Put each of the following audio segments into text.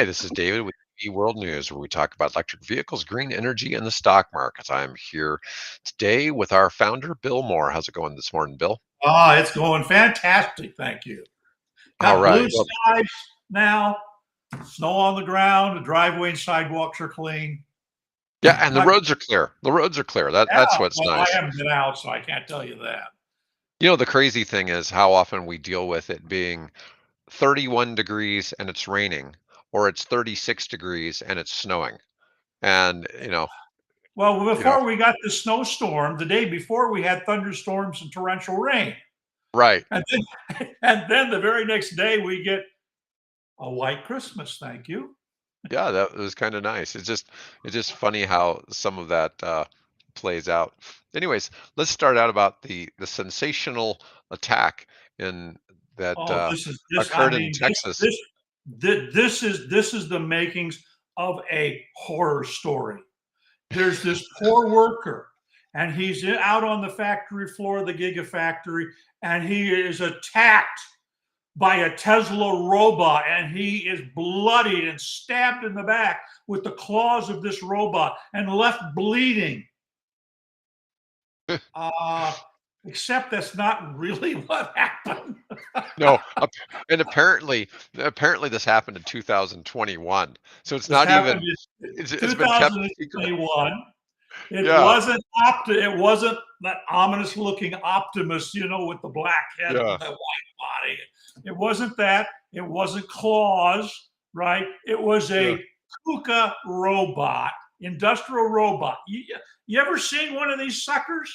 Hi, this is David with World News, where we talk about electric vehicles, green energy, and the stock markets. I'm here today with our founder, Bill Moore. How's it going this morning, Bill? It's going fantastic. Thank you. All Got blue right. Well, skies now, snow on the ground, the driveway and sidewalks are clean. yeah, and the Not, roads are clear. The roads are clear. That's yeah, what's well, I nice. haven't been out, so I can't tell you that. The crazy thing is how often we deal with it being 31 degrees and it's raining, or it's 36 degrees and it's snowing. And Well, you know, before we got the snowstorm, the day before we had thunderstorms and torrential rain. right. And then, and then the very next day we get a white Christmas. Thank you. Yeah, that was kind of nice. It's just funny how some of that plays out. Anyways, let's start out about the sensational attack in that Oh, this is this. I occurred in mean, Texas. this is the makings of a horror story. There's this poor worker, and he's out on the factory floor of the gigafactory, and he is attacked by a Tesla robot, and he is bloodied and stabbed in the back with the claws of this robot and left bleeding. Uh, except that's not really what happened. No, and apparently this happened in 2021. So it's This not happened even in it's been kept secret. 2021. It Yeah, wasn't it wasn't that ominous looking Optimus, with the black head yeah, and the white body. It wasn't that. It wasn't claws, right? It was yeah. a KUKA robot, industrial robot. You ever seen one of these suckers?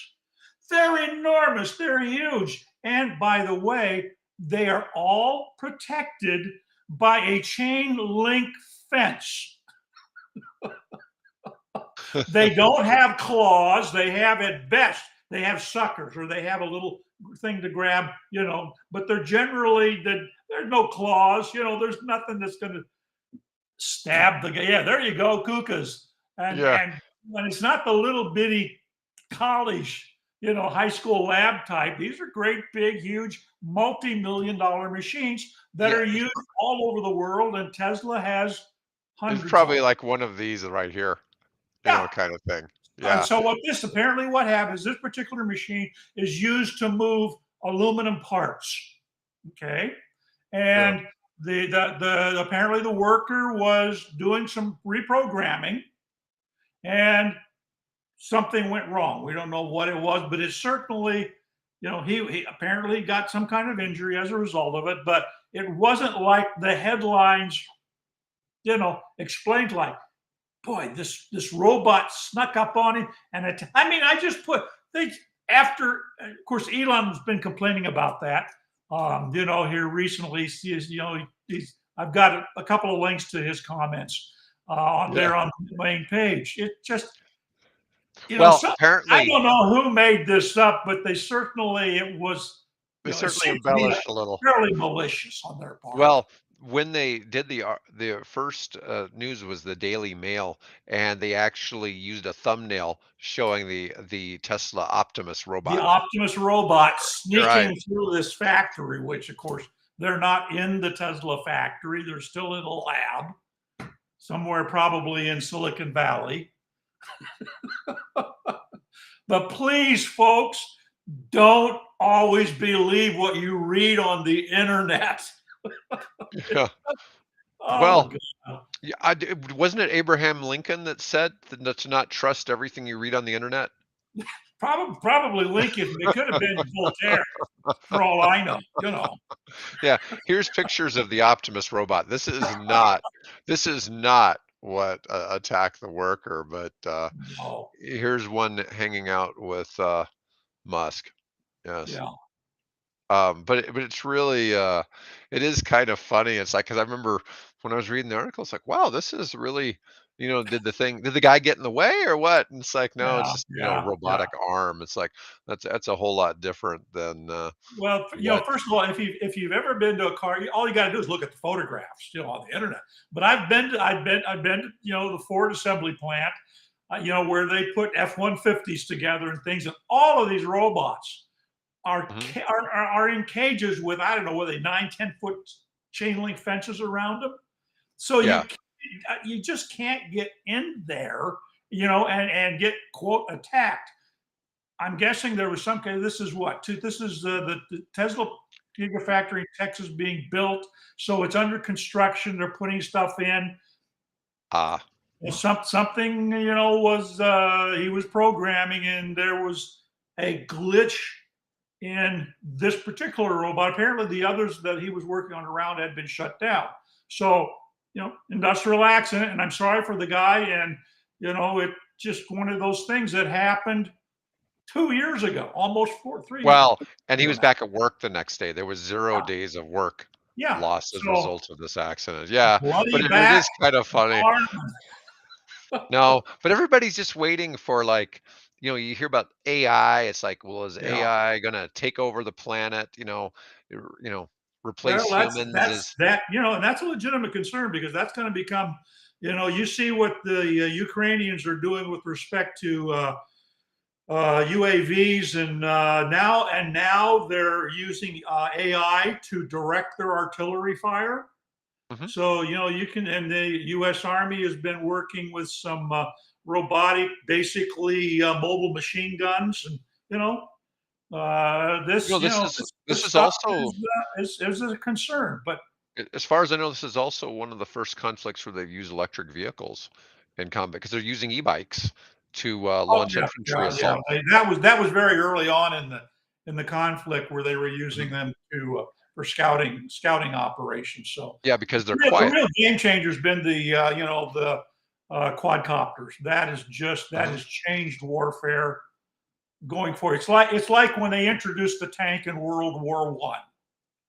They're enormous. They're huge. And by the way, they are all protected by a chain link fence. They don't have claws. They have at best, they have suckers or they have a little thing to grab, but they're generally, there's no claws, there's nothing that's going to stab the guy. Yeah, there you go, kukas. And, Yeah. and when it's not the little bitty college, high school lab type, these are great, big, huge, multi-million-dollar machines that Yeah. are used all over the world. And Tesla has It's hundreds of probably them. like one of these right here, Yeah. kind of thing. And Yeah. so what happens, this particular machine is used to move aluminum parts. Okay. Yeah. And the apparently the worker was doing some reprogramming and something went wrong. We don't know what it was, but it certainly, he apparently got some kind of injury as a result of it, but it wasn't like the headlines, explained like, boy, this robot snuck up on him, and I just put they after. Of course, Elon's been complaining about that. Here recently, I've got a couple of links to his comments on Yeah. there on the main page. It just, Well, I apparently don't know who made this up, but it was, they it certainly seemed to be embellished a little. fairly malicious on their part. Well, when they did the first news was the Daily Mail, and they actually used a thumbnail showing the Tesla Optimus The robot. Optimus robot Right. sneaking through this factory, which of course they're not in the Tesla factory. They're still in a lab somewhere, probably in Silicon Valley. But please, folks, don't always believe what you read on the internet. Yeah. Oh, Well, God. yeah, wasn't it Abraham Lincoln that said that to not trust everything you read on the internet? Probably Lincoln. It could have been Voltaire, for all I know. Yeah. Here's pictures of the Optimus robot. This is not what attacked the worker, but No, here's one hanging out with Musk. Yes. yeah. But it's really it is kind of funny. It's like because I remember when I was reading the article, it's like, wow, this is really, did the guy get in the way or what? And it's like, no, it's Yeah, just, yeah, yeah. robotic arm. It's like that's a whole lot different than Well, what. first of all, if you've ever been to a car, all you got to do is look at the photographs, on the internet. But I've been to the Ford assembly plant, where they put F-150s together and things, and all of these robots are Mhm. are in cages with, I don't know, were they 9, 10 foot chain link fences around them. So Yeah. you just can't get in there, and get quote attacked. I'm guessing there was some kind of, this is what, this is the Tesla Gigafactory in Texas being built. So it's under construction. They're putting stuff in. Ah. Something, was, he was programming and there was a glitch in this particular robot. Apparently the others that he was working on around had been shut down. So, industrial accident, and I'm sorry for the guy. And, it just one of those things that happened 2 years ago, almost 3 years Well, and he ago was now. back at work the next day. There was 0 Yeah. days of work Yeah. lost as a So result of this accident. Yeah, but bloody it back, is kind of funny. arm. No, but everybody's just waiting for, like, you hear about AI. It's like, well, is Yeah. AI gonna take over the planet? Replace Well, humans? Is and that's a legitimate concern because that's going to become, you see what the Ukrainians are doing with respect to UAVs, and now they're using AI to direct their artillery fire. Mhm. So you can, and the U.S. Army has been working with some robotic, basically mobile machine guns, and you know this This is this this is stuff also, is a concern. But as far as I know, this is also one of the first conflicts where they've used electric vehicles in combat because they're using e-bikes to oh launch yeah, infantry yeah, yeah. assaults. That was very early on in the conflict where they were using Mhm. them to for scouting operations. So Yeah, because they're the quiet. real game changer has been the quadcopters. That Uh-huh. has changed warfare going forward. It's like when they introduced the tank in World War One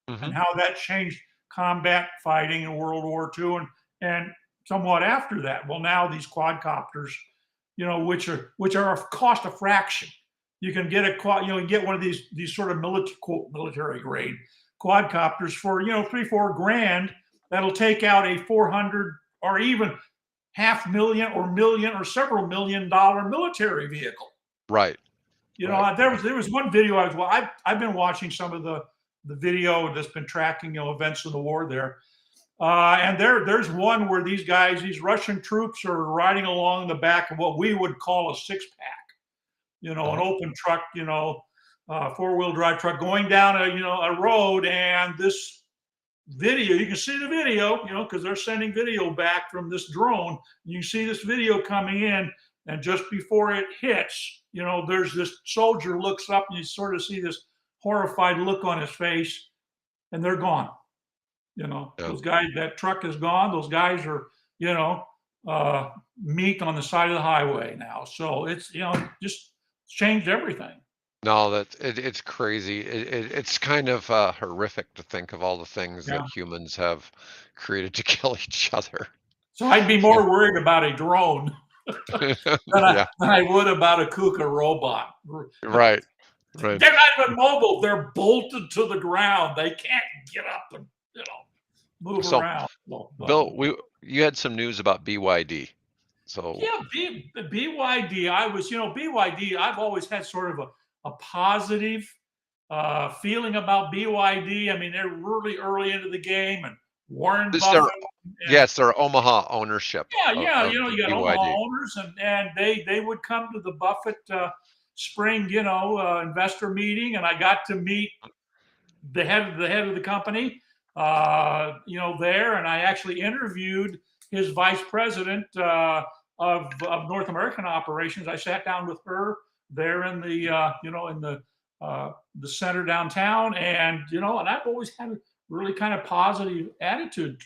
and Mhm. how that changed combat fighting in World War II, and somewhat after that. Well, now these quadcopters, which are cost a fraction. You can get get one of these sort of military grade quadcopters for 3-4 grand. That'll take out a 400 or even half million or million or several $1 million military vehicle. Right. Right. There was one video I've been watching some of the video that's been tracking events of the war there, and there's one where these Russian troops are riding along the back of what we would call a six pack, an Mhm. open truck, 4-wheel drive truck going down a road, and this video, you can see the video, because they're sending video back from this drone. You see this video coming in, and just before it hits, there's this soldier looks up, and you sort of see this horrified look on his face, and they're gone. Yeah. Those guys, that truck is gone. Those guys are, you know, meat on the side of the highway now. So it's, just changed everything. No, it's crazy. It's kind of horrific to think of all the things Yeah. that humans have created to kill each other. So I'd be more worried about a drone than I, Yeah. than I would about a KUKA robot. Right. Right. They're not even mobile. They're bolted to the ground. They can't get up and, move So, around. Well, Bill, you had some news about BYD. So, yeah, BYD. BYD. I've always had sort of a positive feeling about BYD. I mean, they're really early into the game, and Warren this their Buffett. And yes, their Omaha ownership yeah. of You got Omaha BYD. owners, and they would come to the Buffett spring, investor meeting, and I got to meet the head of the company, there, and I actually interviewed his vice president of North American operations. I sat down with her there in the center downtown, and I've always had a really kind of positive attitude,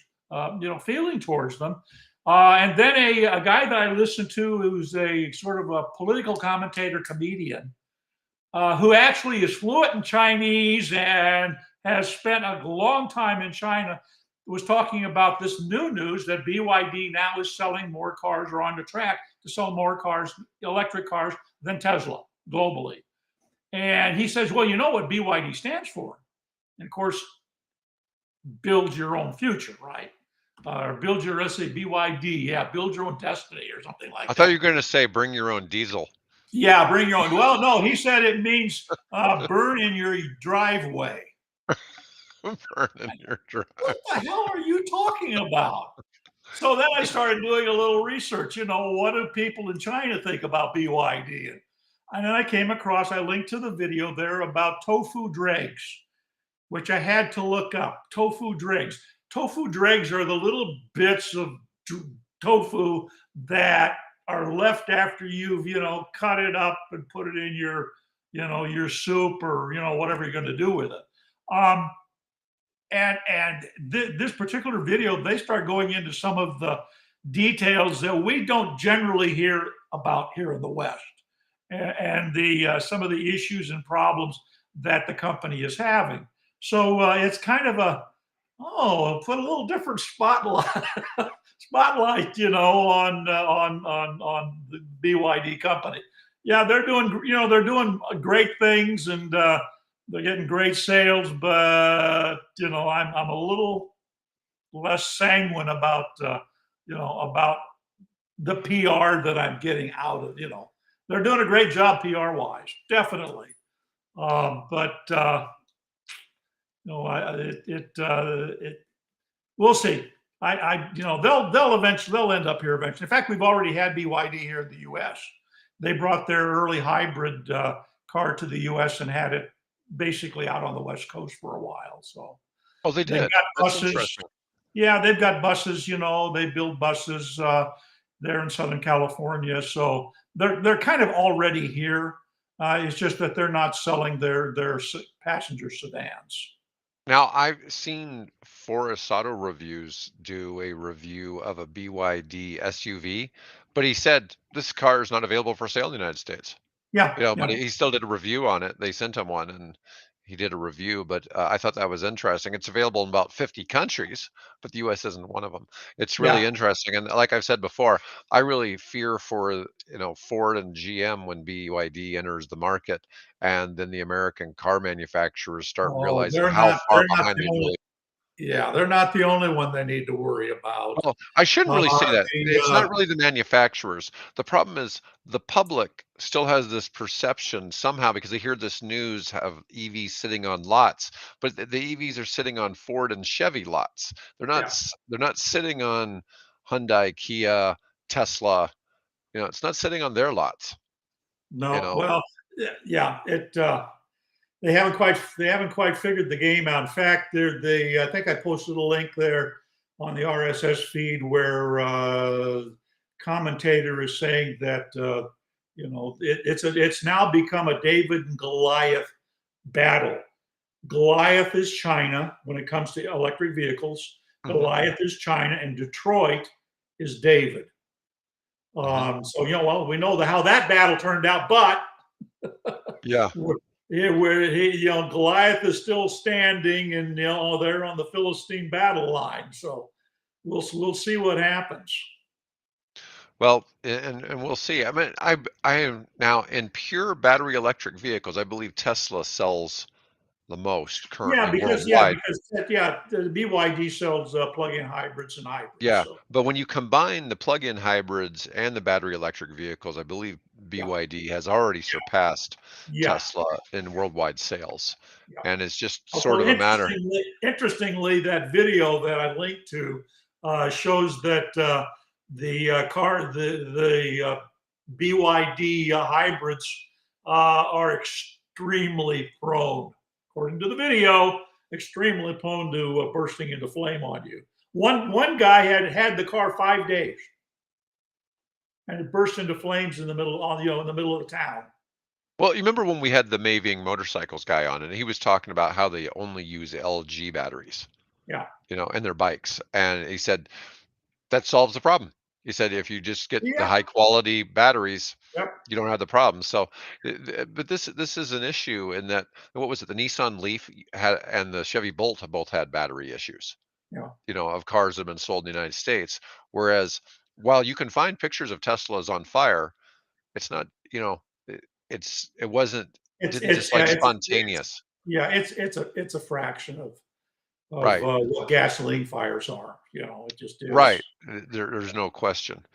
feeling towards them. And then a guy that I listened to who's a sort of a political commentator comedian, who actually is fluent in Chinese and has spent a long time in China, was talking about this new news that BYD now is selling more cars, or on the track to sell more cars, electric cars, than Tesla globally. And he says, well, you know what BYD stands for? And of course, build your own future, right? Or build your, let's say, BYD, yeah, build your own destiny or something I like thought that. you were going to say bring your own diesel. Yeah, bring your own. Well, no, he said it means burn in your driveway. Burn in your What drive. the hell are you talking about? So then I started doing a little research. What do people in China think about BYD? And then I came across, I linked to the video there about tofu dregs, which I had to look up. Tofu dregs. Tofu dregs are the little bits of tofu that are left after you've, cut it up and put it in your soup or, whatever you're going to do with it. Um, and this particular video, they start going into some of the details that we don't generally hear about here in the West, and the some of the issues and problems that the company is having. So it's kind of put a little different spotlight, on the BYD company. Yeah, they're doing great things, and they're getting great sales, but I'm a little less sanguine about the PR that I'm getting out of. They're doing a great job PR wise, definitely. But we'll see. They'll end up here eventually. In fact, we've already had BYD here in the U.S. They brought their early hybrid car to the U.S. and had it basically out on the West Coast for a while. So Oh, they they've did. got That's buses. interesting. Yeah, they've got buses. They build buses there in Southern California. So they're kind of already here. It's just that they're not selling their passenger sedans. Now, I've seen Forrest Auto Reviews do a review of a BYD SUV, but he said this car is not available for sale in the United States. Yeah, But yeah. he still did a review on it. They sent him one and he did a review, but I thought that was interesting. It's available in about 50 countries, but the US isn't one of them. It's really Yeah. interesting. And like I've said before, I really fear for, Ford and GM when BYD enters the market and then the American car manufacturers start Oh, realizing how far they're not behind the they only really. yeah, they're not the only one they need to worry about. Well, I shouldn't really say that. The It's not really the manufacturers. The problem is the public still has this perception somehow because they hear this news of EVs sitting on lots, but the EVs are sitting on Ford and Chevy lots. Yeah. They're not sitting on Hyundai, Kia, Tesla. It's not sitting on their lots, you No, know. well, yeah, they haven't quite figured the game out. In fact, I think I posted a link there on the RSS feed where commentator is saying that it's now become a David and Goliath battle. Goliath is China when it comes to electric vehicles. Mhm, Goliath is China, and Detroit is David. mhm. So well, we know how that battle turned out, but Yeah. Goliath is still standing, and they're on the Philistine battle line. So we'll see what happens. Well, and we'll see. I mean, I am now in pure battery electric vehicles. I believe Tesla sells the most Yeah, currently because yeah, worldwide. because yeah, the BYD sells plug-in hybrids and hybrids. Yeah, So but when you combine the plug-in hybrids and the battery electric vehicles, I believe yeah, BYD has already surpassed yeah, Tesla in worldwide sales. yeah. And it's just sort Although of a matter. interestingly, that video that I linked to shows that the BYD hybrids are extremely prone, according to the video, extremely prone to bursting into flame on you. One guy had the car 5 days, and it burst into flames in the middle in the middle of the town. Well, you remember when we had the Mayving Motorcycles guy on, and he was talking about how they only use LG batteries, Yeah, in their bikes. And he said that solves the problem. He said if you just get the yeah, high quality batteries, yep, you don't have the problem. So, but this is an issue in that what was it? The Nissan Leaf had and the Chevy Bolt have both had battery issues. yeah. Of cars that have been sold in the United States. Whereas while you can find pictures of Teslas on fire, it's not. It wasn't. It It's didn't it's just yeah like it's spontaneous. yeah it's a fraction of Right. what gasoline fires are. It just is. Right. There's no question.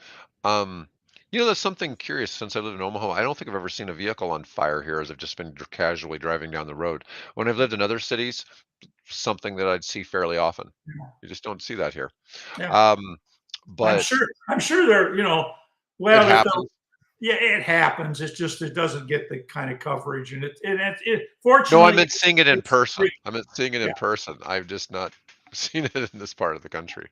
Um, that's something curious since I live in Omaha. I don't think I've ever seen a vehicle on fire here as I've just been casually driving down the road. When I've lived in other cities, something that I'd see fairly often. You just don't see that here. Yeah. Um, but I'm sure they're, it well, happens. yeah, it happens. It's just it doesn't get the kind of coverage, and No, I fortunately, meant seeing it in it's free. person. I meant seeing it Yeah, in person. I've just not seen it in this part of the country.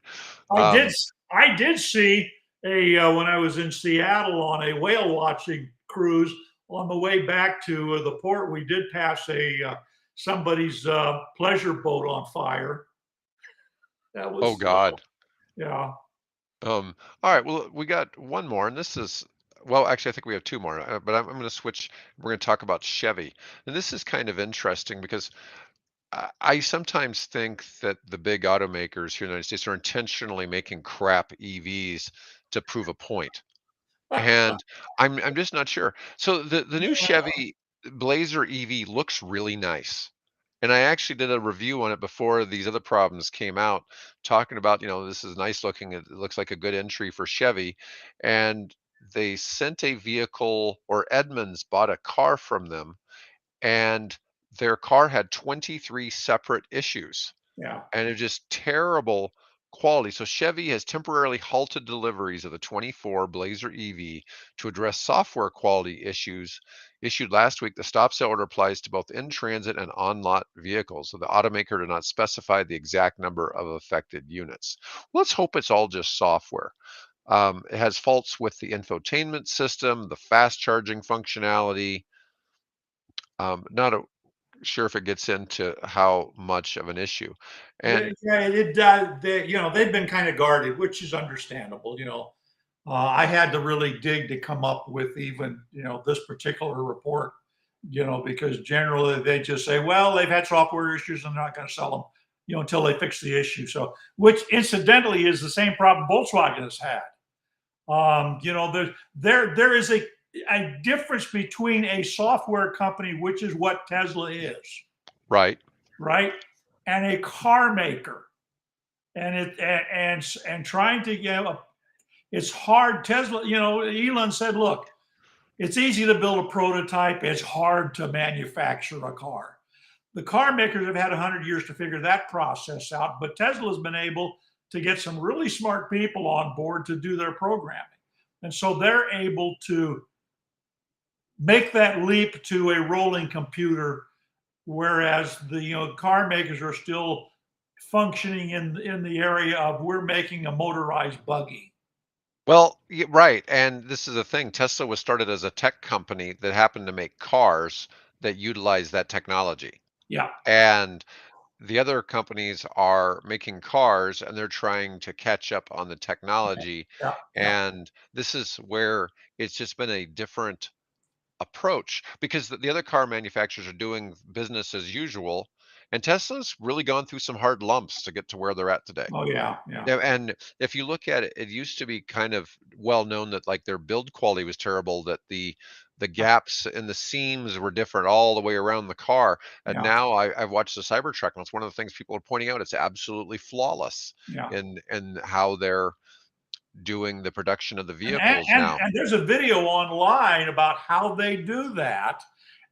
I did. Um, I did see a when I was in Seattle on a whale watching cruise. On the way back to the port, we did pass somebody's pleasure boat on fire. That oh was God. yeah. All right. Well, we got one more, and this is, well, actually, I think we have two more, but I'm going to switch. We're going to talk about Chevy, and this is kind of interesting because I sometimes think that the big automakers here in the United States are intentionally making crap EVs to prove a point. And I'm just not sure. So the new Chevy Blazer EV looks really nice. And I actually did a review on it before these other problems came out, talking about, this is nice looking. It looks like a good entry for Chevy. And they sent a vehicle, or Edmunds bought a car from them, and their car had 23 separate issues, Yeah, and it's just terrible quality. So Chevy has temporarily halted deliveries of the 24 Blazer EV to address software quality issues issued last week. The stop sale order applies to both in-transit and on-lot vehicles. So the automaker did not specify the exact number of affected units. Let's hope it's all just software. It has faults with the infotainment system, the fast charging functionality. Not sure if it gets into how much of an issue. And yeah. They've been kind of guarded, which is understandable. I had to really dig to come up with even this particular report. Because generally they just say, well, they've had software issues and they're not going to sell them, until they fix the issue. So, which incidentally is the same problem Volkswagen has had. There is a difference between a software company, which is what Tesla is, right. right, and a car maker, and trying to it's hard. Tesla, Elon said, look, it's easy to build a prototype. It's hard to manufacture a car. The car makers have had 100 years to figure that process out, but Tesla's been able to get some really smart people on board to do their programming. And so they're able to make that leap to a rolling computer, whereas the car makers are still functioning in the area of we're making a motorized buggy. Well, right. And this is the thing. Tesla was started as a tech company that happened to make cars that utilize that technology. Yeah, And the other companies are making cars and they're trying to catch up on the technology. yeah, yeah, And this is where it's just been a different approach, because the other car manufacturers are doing business as usual. And Tesla's really gone through some hard lumps to get to where they're at today. oh yeah, yeah, Yeah, and if you look at it, it used to be kind of well known that like their build quality was terrible, that the gaps in the seams were different all the way around the car. And yeah, now I've watched the Cybertruck, and it's one of the things people are pointing out. It's absolutely flawless yeah. in how they're doing the production of the And, vehicles and, now. and there's a video online about how they do that.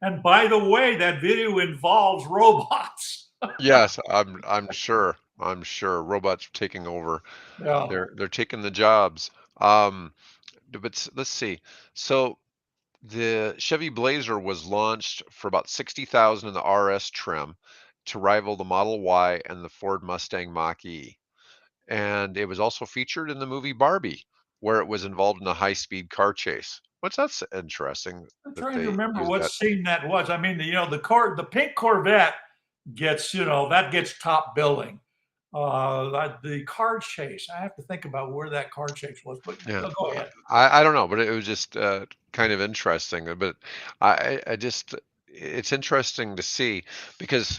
And by the way, that video involves robots. Yes, I'm sure. I'm sure robots are taking over. Yeah. They're taking the jobs. Um, but let's see. So the Chevy Blazer was launched for about 60,000 in the RS trim to rival the Model Y and the Ford Mustang Mach-E. And it was also featured in the movie Barbie, where it was involved in a high-speed car chase. What's that's interesting I'm that trying to they remember used what that. scene that was. I mean, the pink Corvette gets, that gets top billing. The car chase, I have to think about where that car chase was, but Yeah, go ahead. I don't know, but it was just kind of interesting. But I just it's interesting to see, because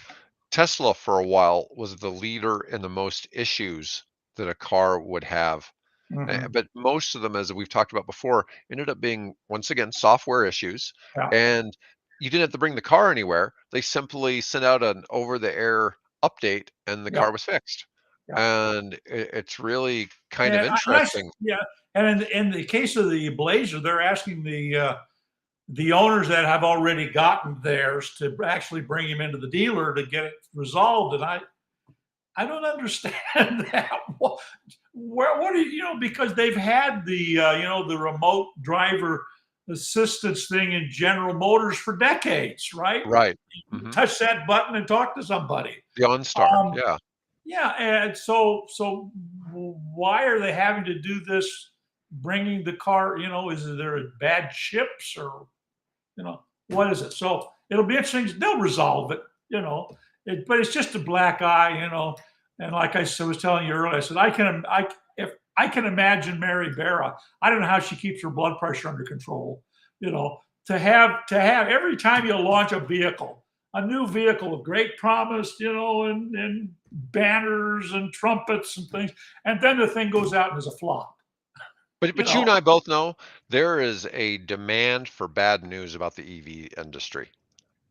Tesla for a while was the leader in the most issues that a car would have. Hmm. But most of them, as we've talked about before, ended up being, once again, software issues. Yeah, And you didn't have to bring the car anywhere. They simply sent out an over-the-air update and the yeah, car was fixed. yeah. And it's really kind of And interesting. yeah, and in the case of the Blazer, they're asking the owners that have already gotten theirs to actually bring him into the dealer to get it resolved. And I don't understand that. what do because they've had the the remote driver assistance thing in General Motors for decades, right? Right. You Hmm. touch that button and talk to somebody. The OnStar. Um, Yeah. yeah, and so why are they having to do this? Bringing the car, is there bad chips or what is it? So it'll be interesting. They'll resolve it, but it's just a black eye. And like I was telling you earlier, I said if I can imagine Mary Barra. I don't know how she keeps her blood pressure under control. To have every time you launch a new vehicle of great promise, and banners and trumpets and things, and then the thing goes out and is a flop. But you and I both know there is a demand for bad news about the EV industry.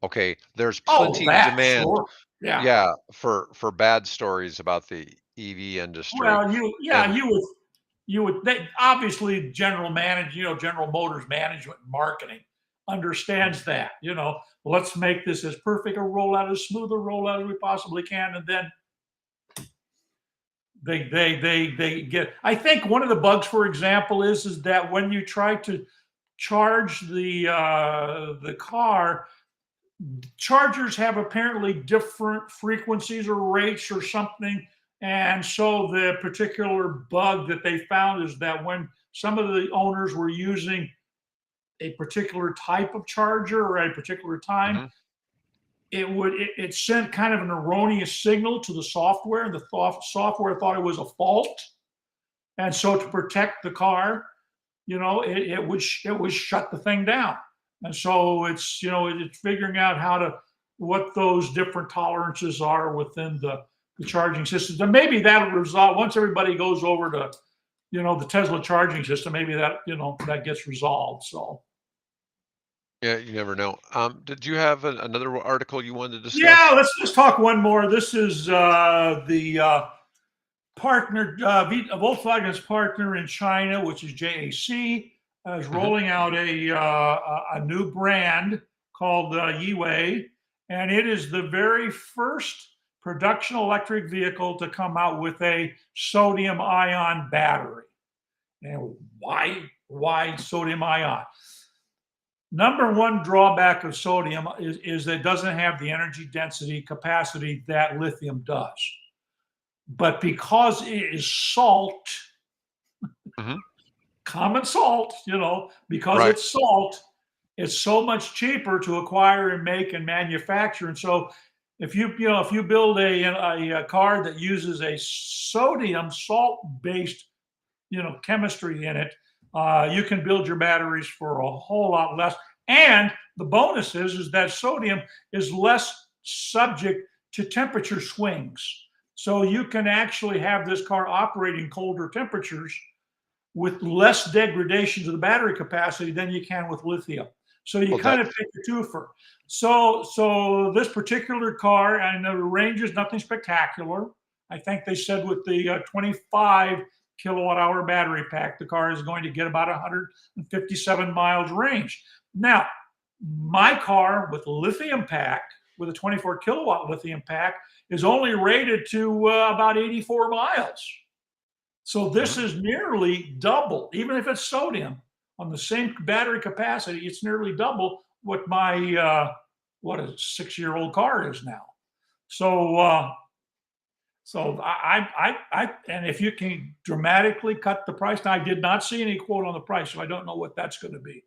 Okay, there's Oh, plenty of that demand, sure, yeah. yeah, for bad stories about the EV industry. Well, And they, obviously General Motors management and marketing understands that. Let's make this as perfect a rollout, as smooth a rollout as we possibly can, and then they get. I think one of the bugs, for example, is that when you try to charge the car, chargers have apparently different frequencies or rates or something. And so the particular bug that they found is that when some of the owners were using a particular type of charger or at a particular time, mhm, it sent kind of an erroneous signal to the software, and the software thought it was a fault. And so to protect the car, it would shut the thing down. And so it's figuring out what those different tolerances are within the charging systems. And maybe that'll resolve once everybody goes over to, the Tesla charging system, maybe that gets resolved. So yeah, you never know. Did you have another article you wanted to yeah, discuss? let's just talk one more. This is the partner, Volkswagen's partner in China, which is JAC, is Hmm. rolling out a new brand called YWay, and it is the very first production electric vehicle to come out with a sodium ion battery. And why sodium ion? Number one drawback of sodium is that it doesn't have the energy density capacity that lithium does. But because it is salt, Hmm. common salt, because Right. it's salt, it's so much cheaper to acquire and make and manufacture. And so if you build a car that uses a sodium salt based chemistry in it, you can build your batteries for a whole lot less. And the bonus is that sodium is less subject to temperature swings. So you can actually have this car operating colder temperatures with less degradation to the battery capacity than you can with lithium. So you Well, kind of that's pick a twofer. So this particular car, and the range is nothing spectacular. I think they said with the 25 kilowatt hour battery pack, the car is going to get about 157 miles range. Now, my car with lithium pack, with a 24 kilowatt lithium pack, is only rated to about 84 miles. So this mhm. is nearly double, even if it's sodium on the same battery capacity, it's nearly double what my what a 6-year-old car is now. So and if you can dramatically cut the price, now I did not see any quote on the price, so I don't know what that's going to be.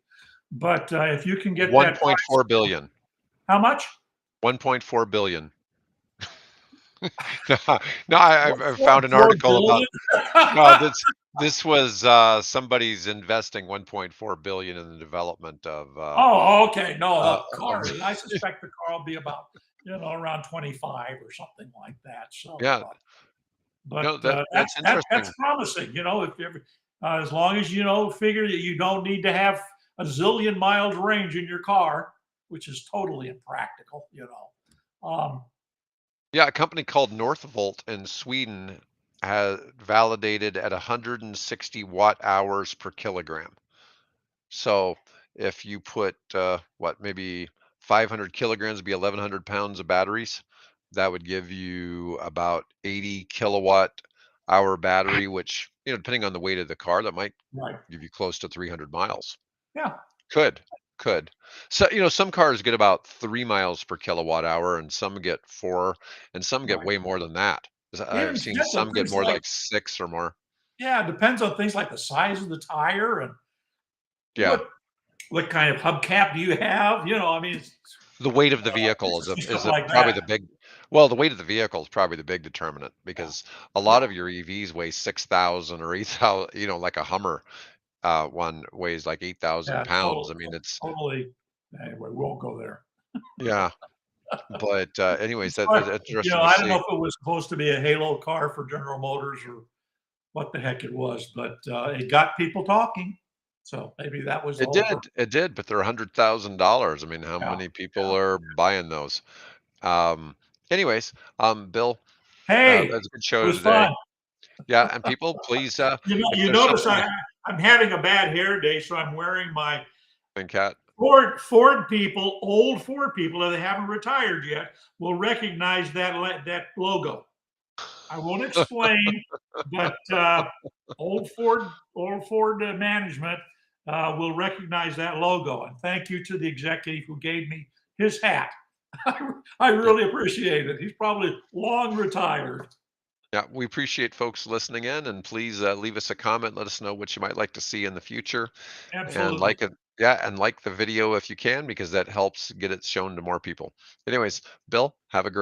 But if you can get that price, 1.4 billion. how much? 1.4 billion. No, no, I Four, found an 4 billion. article about no, this was somebody's investing 1.4 billion in the development Oh, okay. No, uh, the car. I suspect the car will be about around 25 or something like that. So, yeah, no, that's that's that's interesting. promising. If you ever, as long as figure that you don't need to have a zillion miles range in your car, which is totally impractical. Yeah, a company called Northvolt in Sweden has validated at 160 watt hours per kilogram. So if you put maybe 500 kilograms would be 1,100 pounds of batteries, that would give you about 80 kilowatt hour battery, which, depending on the weight of the car, that might Right. give you close to 300 miles. Yeah. Could, could. So, some cars get about 3 miles per kilowatt hour, and some get 4, and some get Right. way more than that. I've Even seen depends on some get things more like, like 6 or more. yeah, it depends on things like the size of the tire and Yeah. what kind of hubcap do you have. I mean, The weight of the vehicle is a interesting is stuff a like probably that. the big well, the weight of the vehicle is probably the big determinant Yeah. because a lot Yeah. of your EVs weigh 6,000 or 8,000, like a Hummer, one weighs like 8,000 Yeah. pounds. I mean, it's Totally. Anyway, we won't go there. yeah, but, anyways, It's that's like, interesting to I don't know see. if it was supposed to be a halo car for General Motors or what the heck it was, but it got people talking. So maybe that was the whole purpose. It did, but they're $100,000. I mean, how Yeah. many people Yeah. are buying those? Um, anyways, Bill, Hey, it that's a good show was today. fun. Yeah, and people, please, if You there's notice something I'm having a bad hair day, so I'm wearing my Cat. Ford people, old Ford people, that they haven't retired yet, will recognize that logo. I won't explain, but old Ford management will recognize that logo. And thank you to the executive who gave me his hat. I Yeah. really appreciate it. He's probably long retired. Yeah, we appreciate folks listening in, and please leave us a comment. Let us know what you might like to see in the future, and Absolutely. like it. Yeah, and like the video if you can, because that helps get it shown to more people. Anyways, Bill, have a great